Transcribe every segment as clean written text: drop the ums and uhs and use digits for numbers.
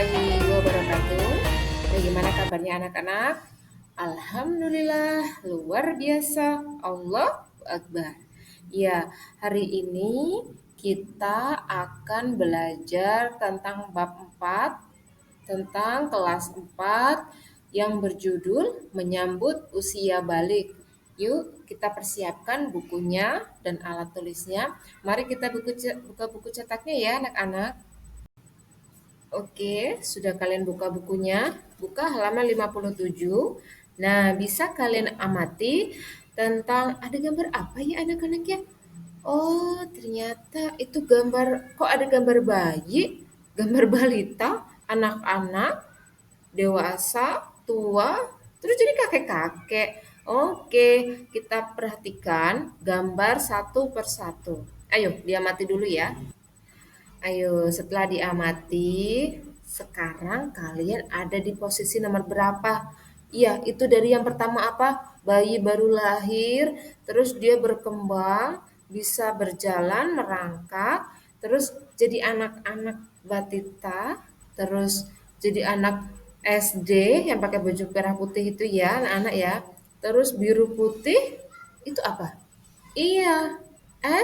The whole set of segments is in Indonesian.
warahmatullahi wabarakatuh. Bagaimana kabarnya anak-anak? Alhamdulillah, luar biasa. Allahu Akbar. Ya, hari ini kita akan belajar tentang bab 4, tentang kelas 4 yang berjudul Menyambut Usia Balik. Yuk, kita persiapkan bukunya dan alat tulisnya. Mari kita buka buku cetaknya ya, anak-anak. Oke, sudah kalian buka bukunya? Buka halaman 57. Nah, bisa kalian amati tentang ada gambar apa ya anak-anak ya? Oh, ternyata itu gambar, kok ada gambar bayi, gambar balita, anak-anak, dewasa, tua, terus jadi kakek-kakek. Oke, kita perhatikan gambar satu persatu. Ayo, diamati dulu ya. Ayo, setelah diamati, sekarang kalian ada di posisi nomor berapa? Iya, itu dari yang pertama apa? Bayi baru lahir, terus dia berkembang, bisa berjalan, merangkak, terus jadi anak-anak batita, terus jadi anak SD yang pakai baju merah putih itu ya, anak-anak ya. Terus biru putih itu apa? Iya,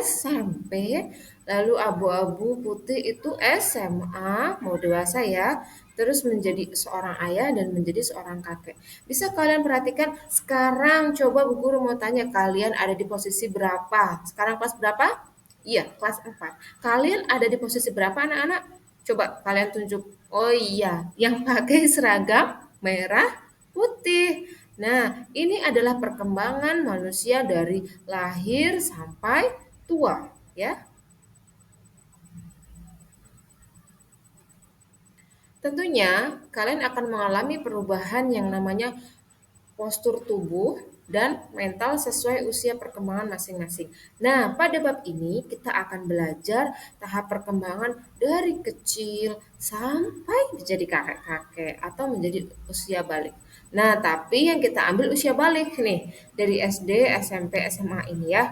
SMP, lalu abu-abu putih itu SMA, mau dewasa ya, terus menjadi seorang ayah dan menjadi seorang kakek. Bisa kalian perhatikan, sekarang coba Bu Guru mau tanya, kalian ada di posisi berapa? Sekarang kelas berapa? Iya, kelas 4. Kalian ada di posisi berapa anak-anak? Coba kalian tunjuk. Oh iya, yang pakai seragam merah putih. Nah, ini adalah perkembangan manusia dari lahir sampai tua, ya. Tentunya kalian akan mengalami perubahan yang namanya postur tubuh dan mental sesuai usia perkembangan masing-masing. Nah, pada bab ini kita akan belajar tahap perkembangan dari kecil sampai menjadi kakek-kakek atau menjadi usia balik. Nah, tapi yang kita ambil usia balik nih dari SD, SMP, SMA ini ya.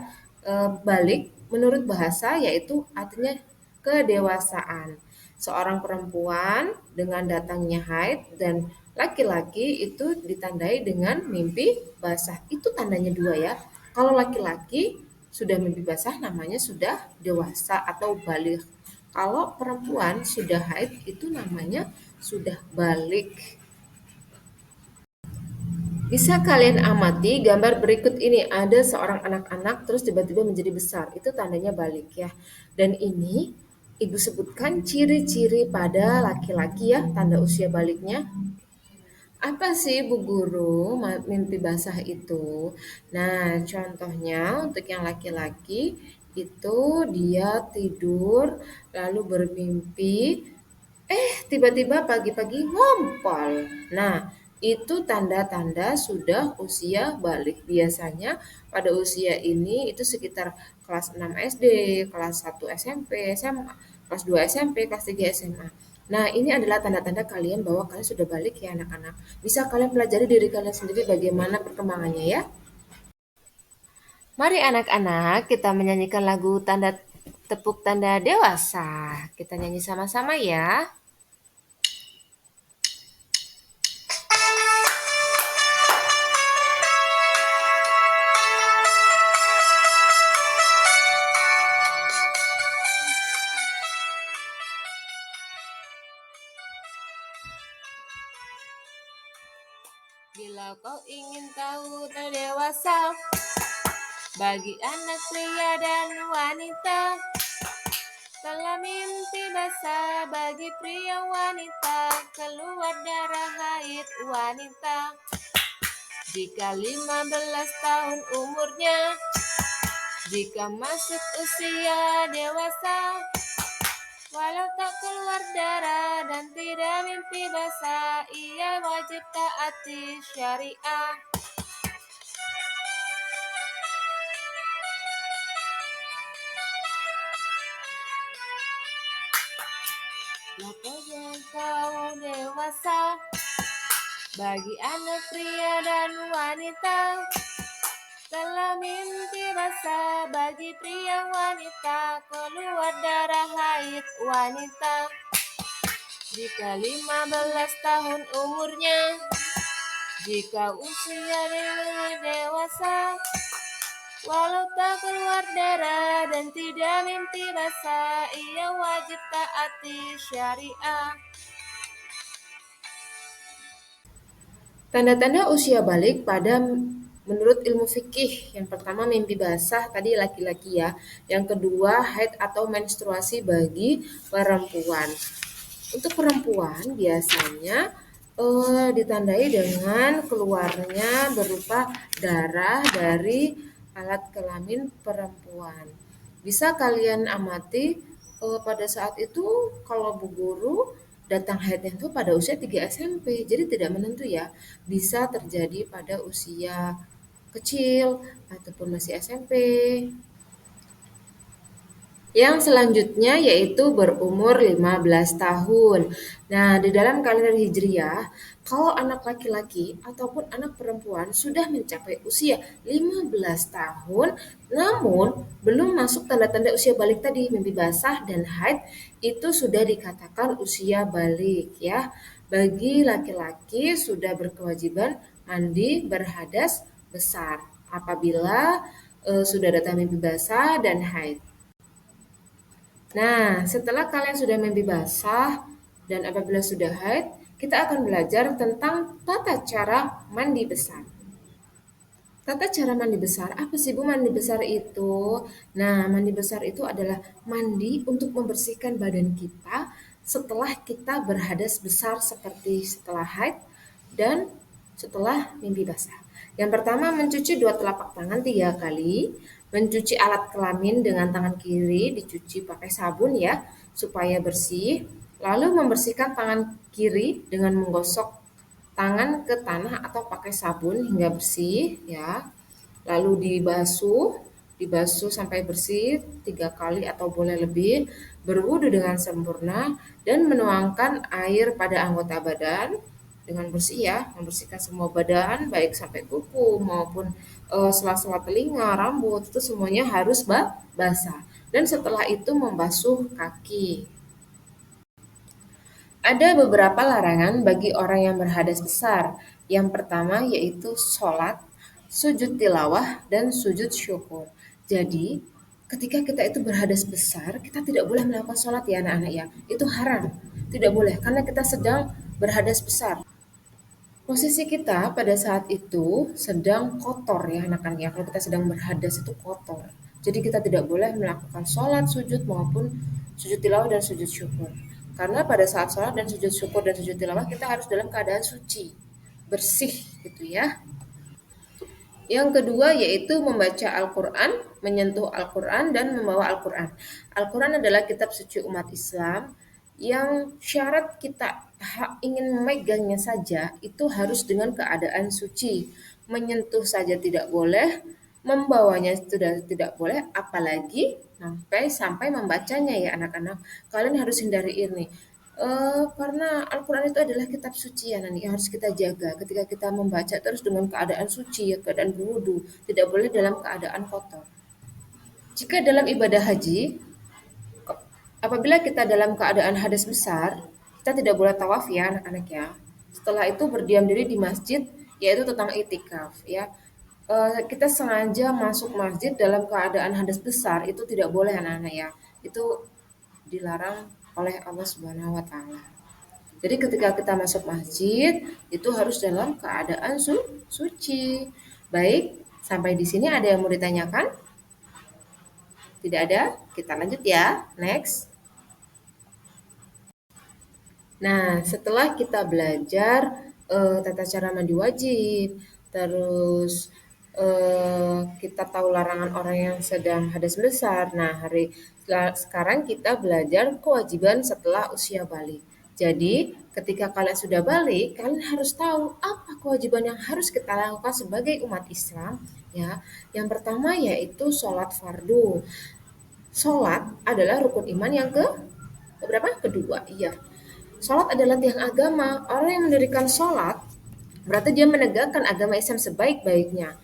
Balik menurut bahasa yaitu artinya kedewasaan. Seorang perempuan dengan datangnya haid dan laki-laki itu ditandai dengan mimpi basah. Itu tandanya dua ya. Kalau laki-laki sudah mimpi basah namanya sudah dewasa atau balik. Kalau perempuan sudah haid itu namanya sudah balik. Bisa kalian amati gambar berikut ini, ada seorang anak-anak terus tiba-tiba menjadi besar. Itu tandanya balik ya. Dan ini Ibu sebutkan ciri-ciri pada laki-laki ya, tanda usia baliknya. Apa sih Bu Guru mimpi basah itu? Nah, contohnya untuk yang laki-laki itu dia tidur lalu bermimpi, tiba-tiba pagi-pagi ngompol. Nah, itu tanda-tanda sudah usia balik. Biasanya pada usia ini itu sekitar kelas 6 SD, kelas 1 SMP, SMA, kelas 2 SMP, kelas 3 SMA. Nah, ini adalah tanda-tanda kalian bahwa kalian sudah balik ya anak-anak. Bisa kalian pelajari diri kalian sendiri bagaimana perkembangannya ya. Mari anak-anak kita menyanyikan lagu tanda tepuk tanda dewasa. Kita nyanyi sama-sama ya. Bila kau ingin tahu tanda dewasa bagi anak pria dan wanita, telah mimpi basah bagi pria wanita, keluar darah haid wanita. Jika 15 tahun umurnya, jika masuk usia dewasa, walau tak keluar darah dan tidak mimpi basah, ia wajib taati syariah. Waktunya kau dewasa bagi anak pria dan wanita, telah mimpi basah bagi pria wanita, keluar darah haid wanita. Jika 15 tahun umurnya, jika usia dewasa, walau tak keluar darah dan tidak mimpi basah, ia wajib taati syariah. Tanda-tanda usia balik pada menurut ilmu fikih, yang pertama mimpi basah tadi laki-laki ya, yang kedua haid atau menstruasi bagi perempuan. Untuk perempuan biasanya ditandai dengan keluarnya berupa darah dari alat kelamin perempuan. Bisa kalian amati pada saat itu kalau Bu Guru datang haidnya itu pada usia 3 SMP, jadi tidak menentu ya. Bisa terjadi pada usia kecil ataupun masih SMP. Yang selanjutnya yaitu berumur 15 tahun. Nah, di dalam kalender Hijriah, kalau anak laki-laki ataupun anak perempuan sudah mencapai usia 15 tahun, namun belum masuk tanda-tanda usia balik tadi, mimpi basah dan haid, itu sudah dikatakan usia balik ya. Bagi laki-laki sudah berkewajiban mandi berhadas besar apabila sudah datang mimpi basah dan haid. Nah, setelah kalian sudah mimpi basah dan apabila sudah haid, kita akan belajar tentang tata cara mandi besar. Tata cara mandi besar, apa sih Bu mandi besar itu? Nah, mandi besar itu adalah mandi untuk membersihkan badan kita setelah kita berhadas besar seperti setelah haid dan setelah mimpi basah. Yang pertama mencuci 2 telapak tangan 3 kali, mencuci alat kelamin dengan tangan kiri dicuci pakai sabun ya supaya bersih, lalu membersihkan tangan kiri dengan menggosok tangan ke tanah atau pakai sabun hingga bersih ya. Lalu dibasuh sampai bersih 3 kali atau boleh lebih, berwudu dengan sempurna dan menuangkan air pada anggota badan dengan bersih ya, membersihkan semua badan baik sampai kuku maupun sela-sela telinga, rambut itu semuanya harus basah. Dan setelah itu membasuh kaki. Ada beberapa larangan bagi orang yang berhadas besar. Yang pertama yaitu sholat, sujud tilawah, dan sujud syukur. Jadi, ketika kita itu berhadas besar, kita tidak boleh melakukan sholat ya anak-anak ya. Itu haram. Tidak boleh, karena kita sedang berhadas besar. Posisi kita pada saat itu sedang kotor ya anak-anak ya. Kalau kita sedang berhadas itu kotor. Jadi kita tidak boleh melakukan sholat, sujud maupun sujud tilawah dan sujud syukur. Karena pada saat sholat dan sujud syukur dan sujud tilawah kita harus dalam keadaan suci, bersih gitu ya. Yang kedua yaitu membaca Al-Quran, menyentuh Al-Quran dan membawa Al-Quran. Al-Quran adalah kitab suci umat Islam yang syarat kita ingin memegangnya saja itu harus dengan keadaan suci. Menyentuh saja tidak boleh, membawanya sudah tidak boleh, apalagi sampai membacanya ya anak-anak. Kalian harus hindari ini. Karena Al-Quran itu adalah kitab suci ya nanti yang harus kita jaga. Ketika kita membaca terus dengan keadaan suci, ya, keadaan berwudu, tidak boleh dalam keadaan kotor. Jika dalam ibadah haji, apabila kita dalam keadaan hadas besar, kita tidak boleh tawaf ya anak-anak ya. Setelah itu berdiam diri di masjid, yaitu tentang itikaf ya. Kita sengaja masuk masjid dalam keadaan hadas besar, itu tidak boleh anak-anak ya. Itu dilarang oleh Allah Subhanahu wa taala. Jadi ketika kita masuk masjid itu harus dalam keadaan suci. Baik, sampai di sini ada yang mau ditanyakan? Tidak ada? Kita lanjut ya. Next. Nah, setelah kita belajar tata cara mandi wajib, terus kita tahu larangan orang yang sedang hadas besar. Nah, sekarang kita belajar kewajiban setelah usia balik. Jadi, ketika kalian sudah balik, kalian harus tahu apa kewajiban yang harus kita lakukan sebagai umat Islam. Ya, yang pertama yaitu sholat fardu. Sholat adalah rukun iman yang berapa? Kedua, iya. Sholat adalah tiang agama. Orang yang mendirikan sholat berarti dia menegakkan agama Islam sebaik-baiknya.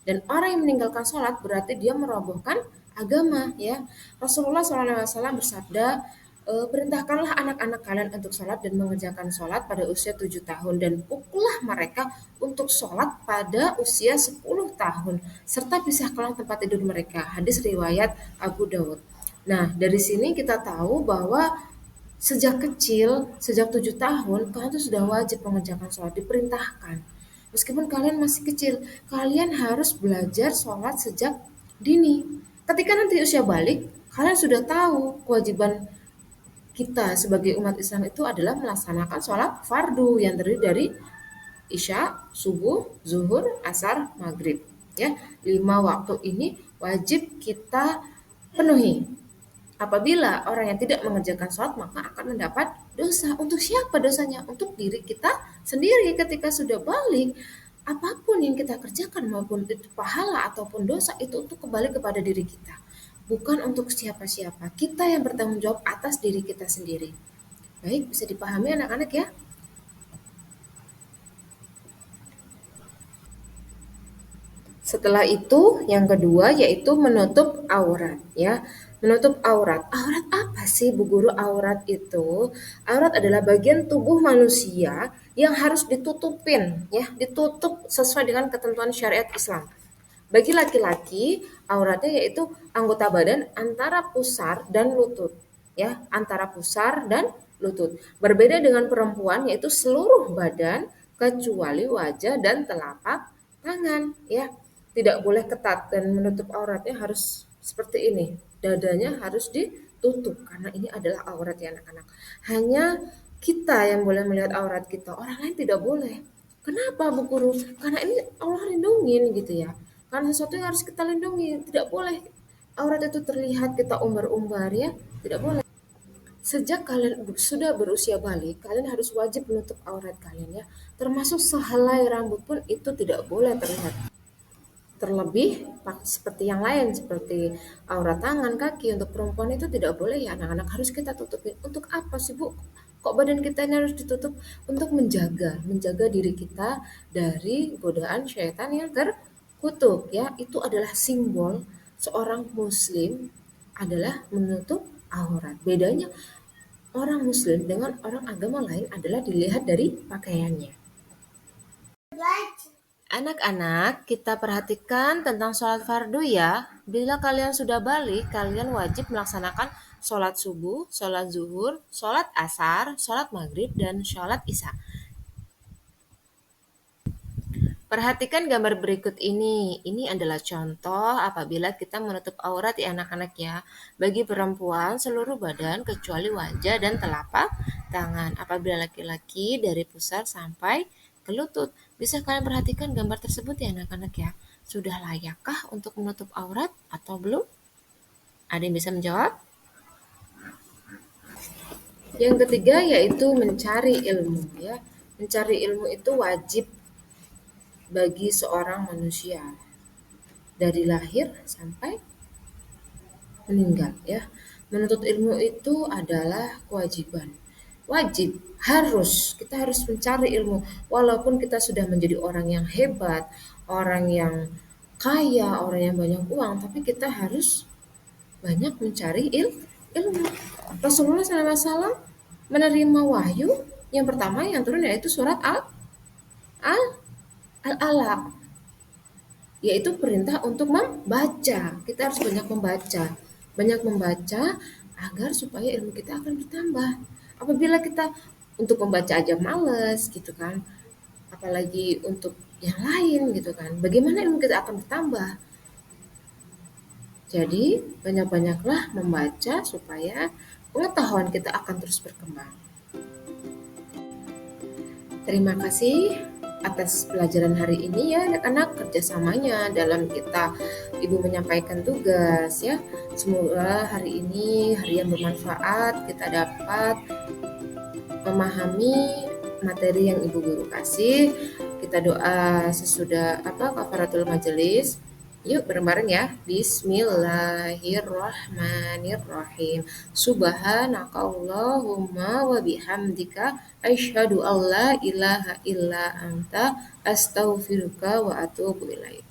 Dan orang yang meninggalkan sholat berarti dia merobohkan agama ya. Rasulullah SAW bersabda, Perintahkanlah anak-anak kalian untuk sholat dan mengerjakan sholat pada usia 7 tahun dan pukullah mereka untuk sholat pada usia 10 tahun serta pisahkanlah tempat tidur mereka. Hadis riwayat Abu Dawud. Nah, dari sini kita tahu bahwa sejak kecil, sejak 7 tahun, kalian tuh sudah wajib mengerjakan sholat, diperintahkan. Meskipun kalian masih kecil, kalian harus belajar sholat sejak dini. Ketika nanti usia balik, kalian sudah tahu kewajiban kita sebagai umat Islam itu adalah melaksanakan sholat fardu yang terdiri dari Isya, subuh, zuhur, asar, maghrib. Ya, 5 waktu ini wajib kita penuhi. Apabila orang yang tidak mengerjakan sholat maka akan mendapat dosa. Untuk siapa dosanya? Untuk diri kita sendiri ketika sudah balik. Apapun yang kita kerjakan maupun itu pahala ataupun dosa itu untuk kembali kepada diri kita. Bukan untuk siapa-siapa. Kita yang bertanggung jawab atas diri kita sendiri. Baik, bisa dipahami anak-anak ya? Setelah itu, yang kedua yaitu menutup aurat ya. Menutup aurat. Aurat apa sih Bu Guru? Aurat itu, aurat adalah bagian tubuh manusia yang harus ditutupin ya, ditutup sesuai dengan ketentuan syariat Islam. Bagi laki-laki, auratnya yaitu anggota badan antara pusar dan lutut ya, antara pusar dan lutut. Berbeda dengan perempuan yaitu seluruh badan kecuali wajah dan telapak tangan ya. Tidak boleh ketat dan menutup auratnya harus seperti ini. Dadanya harus ditutup karena ini adalah aurat ya anak-anak. Hanya kita yang boleh melihat aurat kita, orang lain tidak boleh. Kenapa Bu Guru? Karena ini Allah lindungin gitu ya. Karena sesuatu yang harus kita lindungi, tidak boleh aurat itu terlihat kita umbar-umbar ya, tidak boleh. Sejak kalian sudah berusia balik, kalian harus wajib menutup aurat kalian ya. Termasuk sehelai rambut pun itu tidak boleh terlihat. Terlebih seperti yang lain seperti aurat tangan, kaki untuk perempuan itu tidak boleh ya anak-anak, harus kita tutupin. Untuk apa sih Bu? Kok badan kita ini harus ditutup? Untuk menjaga diri kita dari godaan syaitan yang terkutuk ya. Itu adalah simbol seorang muslim adalah menutup aurat. Bedanya orang muslim dengan orang agama lain adalah dilihat dari pakaiannya. Anak-anak, kita perhatikan tentang sholat fardu ya. Bila kalian sudah balik, kalian wajib melaksanakan sholat subuh, sholat zuhur, sholat asar, sholat maghrib, dan sholat isya. Perhatikan gambar berikut ini. Ini adalah contoh apabila kita menutup aurat ya anak-anak ya. Bagi perempuan, seluruh badan kecuali wajah dan telapak tangan. Apabila laki-laki dari pusar sampai ke lutut. Bisa kalian perhatikan gambar tersebut ya anak-anak ya. Sudah layakkah untuk menutup aurat atau belum? Ada yang bisa menjawab? Yang ketiga yaitu mencari ilmu ya. Mencari ilmu itu wajib bagi seorang manusia dari lahir sampai meninggal ya. Menuntut ilmu itu adalah kewajiban. Wajib, kita harus mencari ilmu walaupun kita sudah menjadi orang yang hebat, orang yang kaya, orang yang banyak uang, tapi kita harus banyak mencari ilmu. Rasulullah SAW menerima wahyu yang pertama yang turun yaitu surat Al-Alaq, yaitu perintah untuk membaca. Kita harus banyak membaca agar supaya ilmu kita akan bertambah. Apabila kita untuk membaca aja males gitu kan, apalagi untuk yang lain gitu kan, bagaimana ilmu kita akan bertambah? Jadi banyak-banyaklah membaca supaya pengetahuan kita akan terus berkembang. Terima kasih atas pelajaran hari ini ya anak-anak, kerjasamanya dalam kita Ibu menyampaikan tugas ya. Semoga hari ini hari yang bermanfaat, kita dapat memahami materi yang Ibu Guru kasih. Kita doa sesudah kafaratul majelis. Yuk bareng-bareng ya. Bismillahirrahmanirrahim. Subhanakallahumma wa bihamdika asyhadu an la ilaha illa anta astaghfiruka wa atubu ilaik.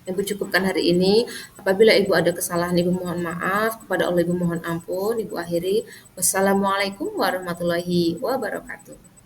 Ibu cukupkan hari ini. Apabila Ibu ada kesalahan, Ibu mohon maaf. Kepada Allah Ibu mohon ampun. Ibu akhiri. Wassalamualaikum warahmatullahi wabarakatuh.